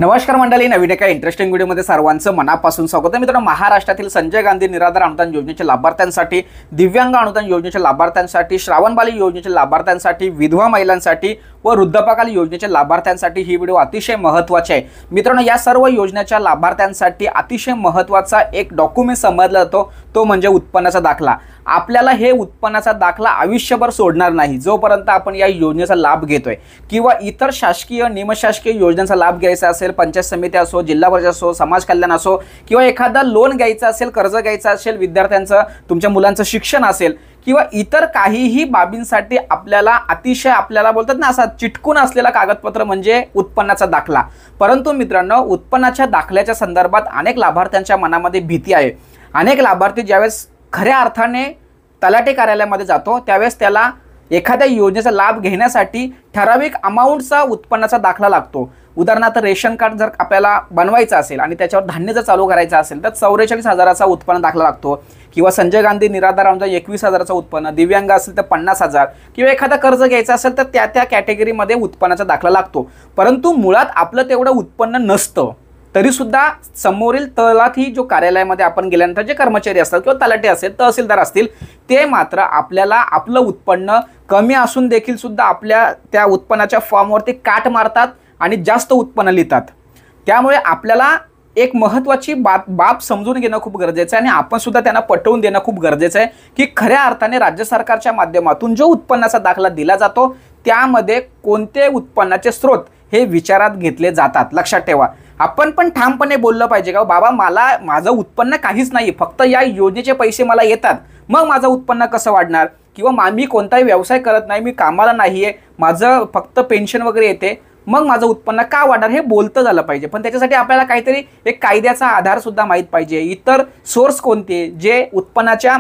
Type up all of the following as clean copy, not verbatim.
नमस्कार मंडळी, नवीन एका इंटरेस्टिंग व्हिडिओमध्ये सर्वांचं मनापासून स्वागत आहे. मित्रांनो, महाराष्ट्रातील संजय गांधी निराधार अनुदान योजनेच्या लाभार्थ्यांसाठी, दिव्यांग अनुदान योजनेच्या लाभार्थ्यांसाठी, श्रावणबाली योजनेच्या लाभार्थ्यांसाठी, विधवा महिलांसाठी व वृद्धापकाल योजनेच्या लाभार्थ्यांसाठी ही व्हिडिओ अतिशय महत्त्वाची आहे. मित्रांनो, या सर्व योजनेच्या लाभार्थ्यांसाठी अतिशय महत्त्वाचा एक डॉक्युमेंट समजला जातो, तो म्हणजे उत्पन्नाचा दाखला. आपल्याला हे उत्पन्नाचा दाखला आयुष्यभर सोडणार नाही जोपर्यंत आपण या योजनेचा लाभ घेतोय किंवा इतर शासकीय निमशासकीय योजनांचा लाभ घ्यायचा असेल, पंचायत समिती असो, जिल्हा परिषद असो, समाज कल्याण असो, किंवा एखादा लोन घ्यायचा असेल, कर्ज घ्यायचं असेल, विद्यार्थ्यांचं तुमच्या मुलांचं शिक्षण असेल किंवा इतर काहीही बाबींसाठी आपल्याला बोलतात ना, असा चिटकून असलेला कागदपत्र म्हणजे उत्पन्नाचा दाखला. परंतु मित्रांनो, उत्पन्नाच्या दाखल्याच्या संदर्भात अनेक लाभार्थ्यांच्या मनामध्ये भीती आहे. अनेक लाभार्थी ज्यावेळेस खऱ्या अर्थाने तलाठी कार्यालयामध्ये जातो त्यावेळेस त्याला एखाद्या योजनेचा लाभ घेण्यासाठी ठराविक अमाऊंटचा उत्पन्नाचा दाखला लागतो. उदाहरणार्थ, रेशन कार्ड जर आपल्याला बनवायचं असेल आणि त्याच्यावर धान्य जर चालू करायचं असेल तर 44,000चा उत्पन्न दाखला लागतो, किंवा संजय गांधी निराधार अनुदान 21,000चं उत्पन्न, दिव्यांग असेल तर 50,000, किंवा एखादा कर्ज घ्यायचं असेल तर त्या कॅटेगरीमध्ये उत्पन्नाचा दाखला लागतो. परंतु मुळात आपलं तेवढं उत्पन्न नसतं, तरी सुद्धा समोरील तलाठी जो कार्यालयामध्ये आपण गेल्यानंतर जे कर्मचारी असतात किंवा तलाठी असेल, तहसीलदार असतील, ते मात्र आपल्याला आपलं उत्पन्न कमी असून देखील सुद्धा आपल्या त्या उत्पन्नाच्या फॉर्मवरती काट मारतात आणि जास्त उत्पन्न लिहितात. त्यामुळे आपल्याला एक महत्त्वाची बाब समजून घेणं खूप गरजेचं आहे आणि आपण सुद्धा त्यांना पटवून देणं खूप गरजेचं आहे की खऱ्या अर्थाने राज्य सरकारच्या माध्यमातून जो उत्पन्नाचा दाखला दिला जातो त्यामध्ये कोणते उत्पन्नाचे स्रोत हे विचारात घेतले जातात. लक्षात ठेवा. आपण पण ठामपणे बोललं पाहिजे का बाबा, माझं उत्पन्न काहीच नाही, फक्त या योजनेचे पैसे मला येतात, मग माझं उत्पन्न कसं वाढणार? किंवा मी कोणताही व्यवसाय करत नाही, मी कामाला नाही आहे, माझं फक्त पेन्शन वगैरे येते, मग माझं उत्पन्न का वाढणार? हे बोलतं झालं पाहिजे. पण त्याच्यासाठी आपल्याला काहीतरी एक कायद्याचा आधार सुद्धा माहीत पाहिजे. इतर सोर्स कोणते जे उत्पन्नाच्या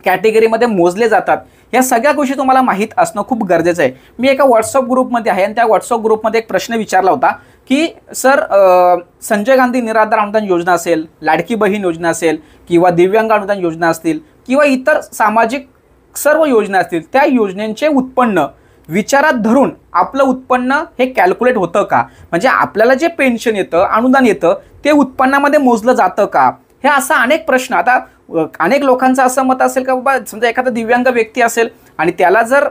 कॅटेगरीमध्ये मोजले जातात, या सगळ्या गोष्टी तुम्हाला माहीत असणं खूप गरजेचं आहे. मी एका व्हॉट्सअप ग्रुपमध्ये आहे आणि त्या व्हॉट्सअप ग्रुपमध्ये एक प्रश्न विचारला होता की सर, संजय गांधी निराधार अनुदान योजना असेल, लाडकी बहीण योजना असेल, किंवा दिव्यांग अनुदान योजना असतील, किंवा इतर सामाजिक सर्व योजना असतील, त्या योजनेचे उत्पन्न विचारात धरून आपलं उत्पन्न हे कॅल्क्युलेट होतं का? म्हणजे आपल्याला जे पेन्शन येतं, अनुदान येतं, ते उत्पन्नामध्ये मोजलं जातं का? हे असा अनेक प्रश्न. आता अनेक लोकांचं असं मत असेल का बाबा, समजा एखादा दिव्यांग व्यक्ती असेल आणि त्याला जर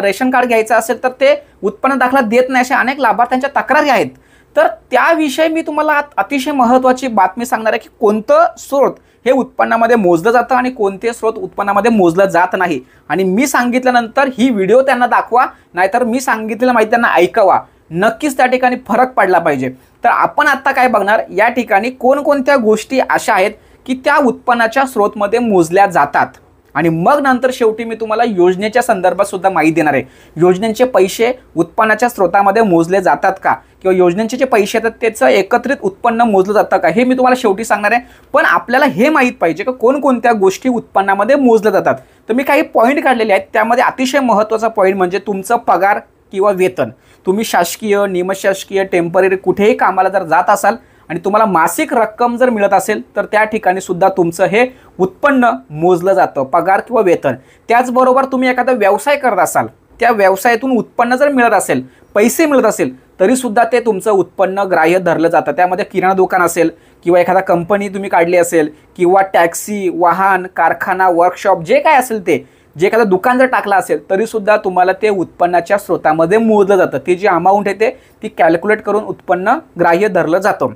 रेशन कार्ड घ्यायचं असेल तर ते उत्पन्न दाखला देत नाही, अशा अनेक लाभार्थ्यांच्या तक्रारी आहेत. तर त्याविषयी मी तुम्हाला अतिशय महत्त्वाची बातमी सांगणार आहे की कोणतं स्रोत हे उत्पन्नामध्ये मोजलं जातं आणि कोणते स्रोत उत्पन्नामध्ये मोजलं जात नाही. आणि मी सांगितल्यानंतर ही व्हिडिओ त्यांना दाखवा, नाहीतर मी सांगितलेलं माहिती त्यांना ऐकवा. नक्कीच त्या ठिकाणी फरक पडला पाहिजे. तर आपण आत्ता काय बघणार, या ठिकाणी कोणकोणत्या गोष्टी अशा आहेत की त्या उत्पन्नाच्या स्रोतमध्ये मोजल्या जातात, आणि मग नंतर शेवटी मी तुम्हाला योजनेच्या संदर्भात सुद्धा माहिती देणार आहे. योजनेचे पैसे उत्पन्नाच्या स्रोतामध्ये मोजले जातात का, किंवा योजनेचे जे पैसे येतात त्याचं एकत्रित उत्पन्न मोजलं जातं का, हे मी तुम्हाला शेवटी सांगणार आहे. पण आपल्याला हे माहीत पाहिजे की कोणकोणत्या गोष्टी उत्पन्नामध्ये मोजल्या जातात. तर मी काही पॉईंट काढलेले आहेत. त्यामध्ये अतिशय महत्त्वाचा पॉईंट म्हणजे तुमचं पगार किंवा वेतन. तुम्ही शासकीय, निमशासकीय, टेम्पररी कुठेही कामाला जर जात असाल आणि तुम्हाला मासिक रक्कम जर मिळत असेल तर त्या ठिकाणी सुद्धा तुमचं हे उत्पन्न मोजलं जातं, पगार किंवा वेतन. त्याचबरोबर तुम्ही एखादा व्यवसाय करत असाल, त्या व्यवसायातून उत्पन्न जर मिळत असेल, पैसे मिळत असेल, तरी सुद्धा ते तुमचं उत्पन्न ग्राह्य धरलं जातं. त्यामध्ये किराणा दुकान असेल, किंवा एखादा कंपनी तुम्ही काढली असेल, किंवा टॅक्सी, वाहन, कारखाना, वर्कशॉप, जे काय असेल ते, जे एखादं दुकान जर टाकलं असेल तरी सुद्धा तुम्हाला ते उत्पन्नाच्या स्रोतामध्ये मोजलं जातं. ती जी अमाऊंट येते ती कॅल्क्युलेट करून उत्पन्न ग्राह्य धरलं जातं.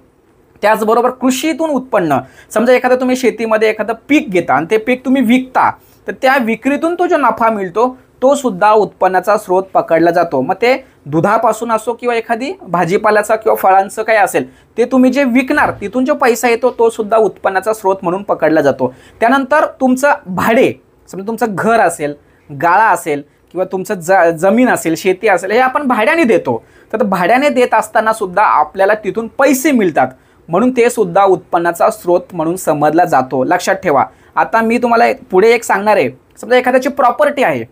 त्याचबरोबर कृषीतून उत्पन्न, समजा एखादं तुम्ही शेतीमध्ये एखादं पीक घेता आणि ते पीक तुम्ही विकता, तर त्या विक्रीतून तो जो नफा मिळतो तो सुद्धा उत्पन्नाचा स्रोत पकडला जातो. मग ते दुधापासून असो किंवा एखादी भाजीपाल्याचा किंवा फळांचं काय असेल ते तुम्ही जे विकणार तिथून जो पैसा येतो तो सुद्धा उत्पन्नाचा स्रोत म्हणून पकडला जातो. त्यानंतर तुमचं भाडे, समजा तुमचं घर असेल, गाळा असेल, किंवा तुमचं जमीन असेल, शेती असेल, हे आपण भाड्याने देतो. तर भाड्याने देत असताना सुद्धा आपल्याला तिथून पैसे मिळतात, म्हणून ते सुद्धा उत्पन्नाचा स्रोत म्हणून समजला जातो. लक्षात ठेवा. आता मी तुम्हाला पुढे एक सांगणार आहे. समजा एखाद्याची प्रॉपर्टी आहे,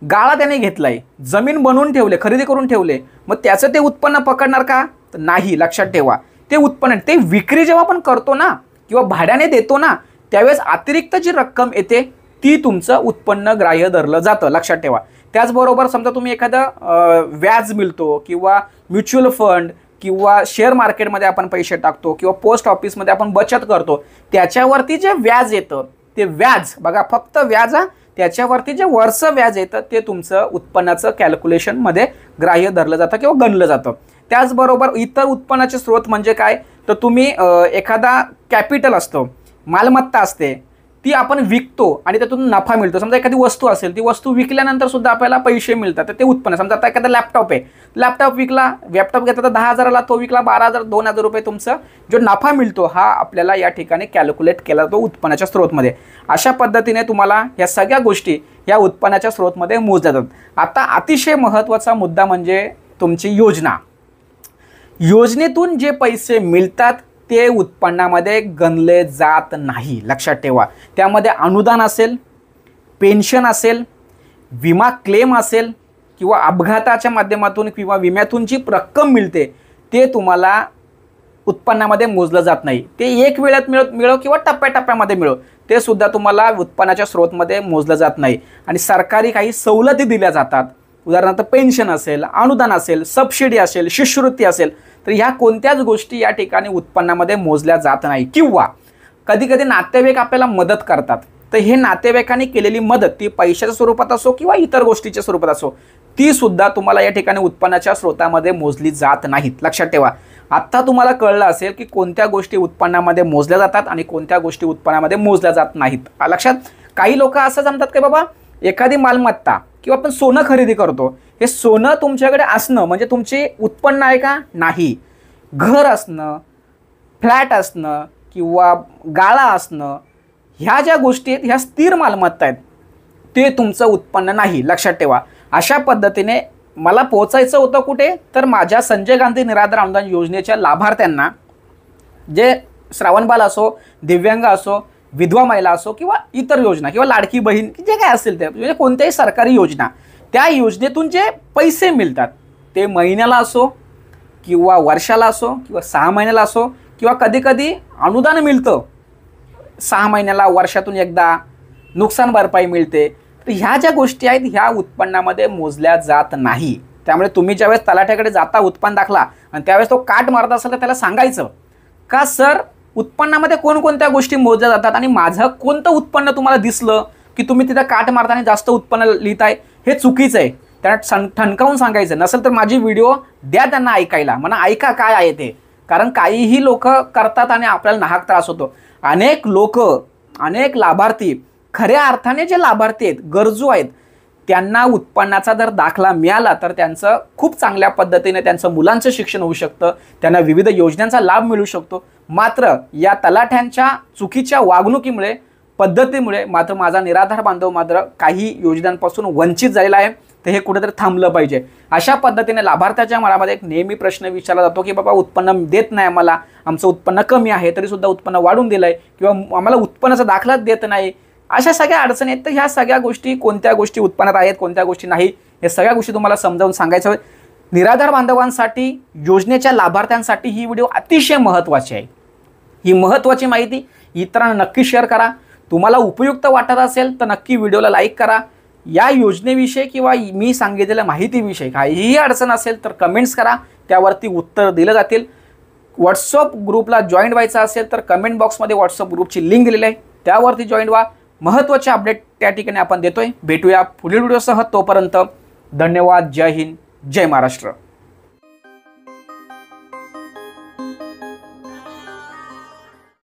गाळा त्याने घेतलाय, जमीन बनवून ठेवले, खरेदी करून ठेवले, मग त्याचं ते उत्पन्न पकडणार का? तर नाही. लक्षात ठेवा. ते उत्पन्न, ते विक्री जेव्हा आपण करतो ना किंवा भाड्याने देतो ना, त्यावेळेस अतिरिक्त जी रक्कम येते ती तुमचं उत्पन्न ग्राह्य धरलं जातं. लक्षात ठेवा. त्याचबरोबर समजा तुम्ही एखादं व्याज मिळतो किंवा म्युच्युअल फंड किंवा शेअर मार्केटमध्ये आपण पैसे टाकतो किंवा पोस्ट ऑफिसमध्ये आपण बचत करतो, त्याच्यावरती जे व्याज येतं ते व्याज बघा, फक्त व्याज, त्याच्यावरती जे वरचं व्याज येतं ते तुमचं उत्पन्नाचं कॅल्क्युलेशनमध्ये ग्राह्य धरलं जातं किंवा गणलं जातं. त्याचबरोबर इतर उत्पन्नाचे स्रोत म्हणजे काय, तर तुम्ही एखादा कॅपिटल असतो, मालमत्ता असते, ती आपण विकतो आणि त्यातून नफा मिळतो. समजा एखादी वस्तू असेल, ती वस्तू विकल्यानंतर सुद्धा आपल्याला पैसे मिळतात, तर ते उत्पन्न. समजा आता एखादा लॅपटॉप आहे, लॅपटॉप विकला, लॅपटॉप घेतला तर 10,000ला, तो विकला 12,000, 2,000 रुपये तुमचा जो नफा मिळतो हा आपल्याला या ठिकाणी कॅल्क्युलेट केला जातो उत्पन्नाच्या स्रोतमध्ये. अशा पद्धतीने तुम्हाला या सगळ्या गोष्टी या उत्पन्नाच्या स्रोतमध्ये मोजल्या जातात. आता अतिशय महत्त्वाचा मुद्दा म्हणजे तुमची योजना. योजनेतून जे पैसे मिळतात ते उत्पन्नामध्ये गणले जात नाही, लक्षात ठेवा. त्यामध्ये अनुदान असेल, पेन्शन असेल, विमा क्लेम असेल किंवा अपघाताच्या माध्यमातून किंवा विम्यातून जी रक्कम मिळते ते तुम्हाला उत्पन्नामध्ये मोजलं जात नाही. ते एक वेळात मिळो किंवा टप्प्याटप्प्यामध्ये मिळो, ते सुद्धा तुम्हाला उत्पन्नाच्या स्रोतमध्ये मोजलं जात नाही. आणि सरकारी काही सवलती दिल्या जातात, उदाहरणार्थ पेन्शन असेल, अनुदान असेल, सबसिडी असेल, शिष्यवृत्ती असेल, तर ह्या कोणत्याच गोष्टी या ठिकाणी उत्पन्नामध्ये मोजल्या जात नाही. किंवा कधी कधी नातेवाईक आपल्याला मदत करतात, तर हे नातेवाईकांनी केलेली मदत ती पैशाच्या स्वरूपात असो किंवा इतर गोष्टीच्या स्वरूपात असो, ती सुद्धा तुम्हाला या ठिकाणी उत्पन्नाच्या स्रोतामध्ये मोजली जात नाहीत, लक्षात ठेवा. आत्ता तुम्हाला कळलं असेल की कोणत्या गोष्टी उत्पन्नामध्ये मोजल्या जातात आणि कोणत्या गोष्टी उत्पन्नामध्ये मोजल्या जात नाहीत. लक्षात. काही लोक असं जमतात की बाबा एखादी मालमत्ता किंवा आपण सोनं खरेदी करतो, हे सोनं तुमच्याकडे असणं म्हणजे तुमचे उत्पन्न आहे का? नाही. घर असणं, फ्लॅट असणं किंवा गाळा असणं, ह्या ज्या गोष्टी आहेत ह्या स्थिर मालमत्ता आहेत, ते तुमचं उत्पन्न नाही, लक्षात ठेवा. अशा पद्धतीने मला पोहोचायचं होतं कुठे, तर माझ्या संजय गांधी निराधार अनुदान योजनेच्या लाभार्थ्यांना, जे श्रावणबाल असो, दिव्यांग असो, विधवा महिला असो किंवा इतर योजना किंवा लाडकी बहीण जे काय असेल ते म्हणजे कोणत्याही सरकारी योजना, त्या योजनेतून जे पैसे मिळतात ते महिन्याला असो किंवा वर्षाला असो किंवा 6 महिन्याला असो किंवा कधी कधी अनुदान मिळतं 6 महिन्याला, वर्षातून एकदा नुकसान भरपाई मिळते, तर ह्या ज्या गोष्टी आहेत ह्या उत्पन्नामध्ये मोजल्या जात नाही. त्यामुळे तुम्ही ज्यावेळेस तलाठ्याकडे जाता उत्पन्न दाखला आणि त्यावेळेस तो काट मारत असेल तर त्याला सांगायचं का सर उत्पन्नामध्ये कोणकोणत्या गोष्टी मोजल्या जातात आणि माझं कोणतं उत्पन्न तुम्हाला दिसलं की तुम्ही तिथं काट मारताना जास्त उत्पन्न लिहिताय, हे चुकीचं आहे. त्यांना ठणकावून सांगायचं. नसेल तर माझी व्हिडिओ द्या त्यांना ऐकायला, म्हणा ऐका काय आहे ते. कारण काहीही लोक करतात आणि आपल्याला नाहक त्रास होतो. अनेक लोक, अनेक लाभार्थी, खऱ्या अर्थाने जे लाभार्थी आहेत, गरजू आहेत, त्यांना उत्पन्नाचा जर दाखला मिळाला तर त्यांचं खूप चांगल्या पद्धतीने त्यांचं मुलांचं शिक्षण होऊ शकतं, त्यांना विविध योजनांचा लाभ मिळू शकतो. मात्र या तलाठ्यांच्या चुकीच्या वागणुकीमुळे, पद्धतीमुळे मात्र माझा निराधार बांधव मात्र काही योजनांपासून वंचित झालेला आहे. तर हे कुठेतरी थांबलं पाहिजे. अशा पद्धतीने लाभार्थ्याच्या मनामध्ये एक नेहमी प्रश्न विचारला जातो की बाबा उत्पन्न देत नाही आम्हाला, आमचं उत्पन्न कमी आहे तरीसुद्धा उत्पन्न वाढून दिलं आहे किंवा आम्हाला उत्पन्नाचा दाखलाच देत नाही. अशा सगळ्या अडचणी आहेत. तर ह्या सगळ्या गोष्टी कोणत्या गोष्टी उत्पन्नात आहेत, कोणत्या गोष्टी नाही, हे सगळ्या गोष्टी तुम्हाला समजावून सांगायचं आहे. निराधार बांधवांसाठी, योजनेच्या लाभार्थ्यांसाठी ही व्हिडिओ अतिशय महत्त्वाची आहे. ही महत्त्वाची माहिती इतरांना नक्की शेअर करा. तुम्हाला उपयुक्त वाटत असेल तर नक्की व्हिडिओला लाईक करा. या योजनेविषयी किंवा मी सांगितलेल्या माहितीविषयी काहीही अडचण असेल तर कमेंट्स करा, त्यावरती उत्तर दिलं जातील. व्हॉट्सअप ग्रुपला जॉईन व्हायचं असेल तर कमेंट बॉक्समध्ये व्हॉट्सअप ग्रुपची लिंक दिलेली आहे, त्यावरती जॉईन व्हा. महत्त्वाचे अपडेट त्या ठिकाणी आपण देतोय. भेटूया पुढील व्हिडिओसह. तोपर्यंत धन्यवाद. जय हिंद, जय महाराष्ट्र.